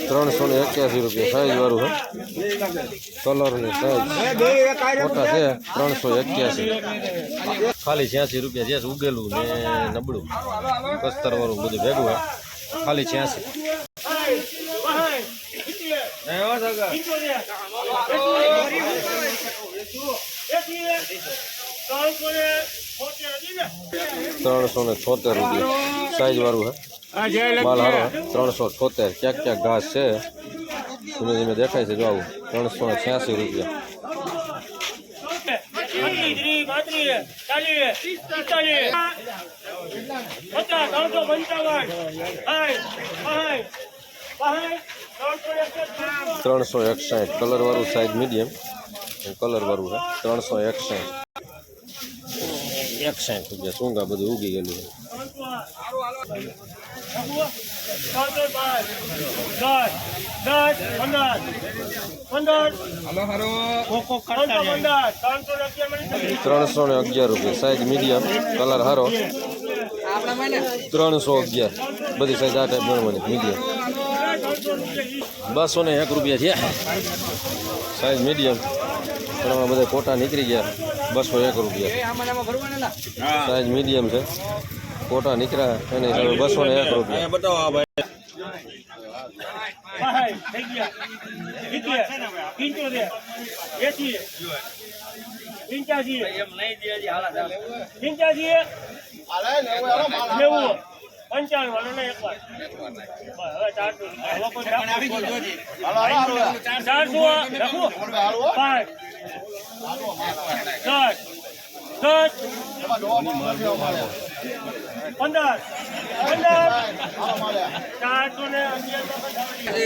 ₹381 size વાળું હે colour ની સાઈઝ મોટા છે 381 ખાલી ₹86 જે ઉગેલું ને નબળું કસ્તર વાળું બધું ભેગું હે ખાલી 86 ₹376 સાઈઝ વાળું હે માલ હારો 376 ક્યાંક ક્યાંક ઘાસ છે ધીમે ધીમે દેખાય છે જો આવું ₹386 361 કલર વાળું સાઈઝ મીડિયમ કલર વાળું છે 361 સૂંગા બધું ઉગી ગયેલું છે ₹311 સાઈઝ મીડિયમ કલર હારો 311 બધી સાઈઝ આ ટાઈપ ગણવાની મીડિયમ ₹201 છે સાઈઝ મીડિયમ પણ બધા કોટા નીકળી ગયા ₹201 સાઈઝ મીડિયમ છે કોટા નીકળ્યા એને ₹201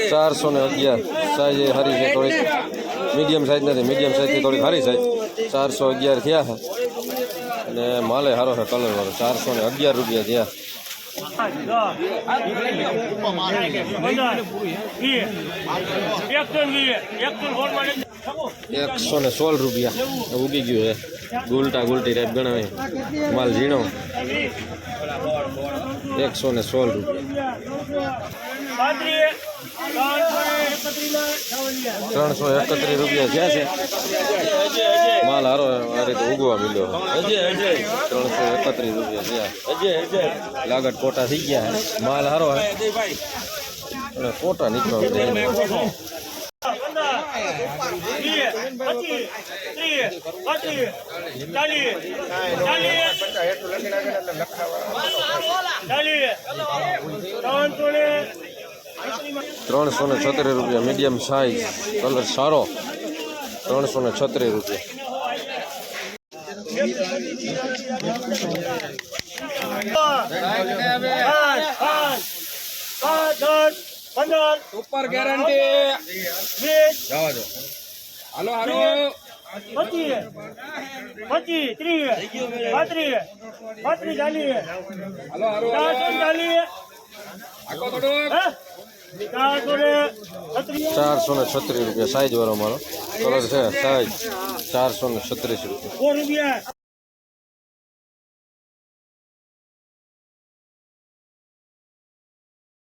₹411 સાઈઝ હારી છે થોડીક મીડિયમ સાઈઝ નથી મીડિયમ સાઈઝથી થોડીક હારી સાઈઝ 411 થયા છે અને માલે સારો છે કલર વાળો ₹411 થયા ₹116 ઉગી ગયું છે ગુલટા ગુલટી ટાઈપ ગણાવે માલ ઝીણો ₹116 ₹331 થયા છે માલ હારો આ રીતે ઉગવા મળ્યો ₹331 થયા લાગત કોટા થઈ ગયા માલ હારો અને કોટા નીકળવા ₹376 મીડિયમ સાઈઝ કલર સારો ₹376 સુપર ગેરંટી જાવ દો હાલો હાલો 25 30 35 40 હાલો હાલો 40 આકો થોડો ₹436 સાઈઝ વાળો મારો કલર છે સાઈઝ ₹436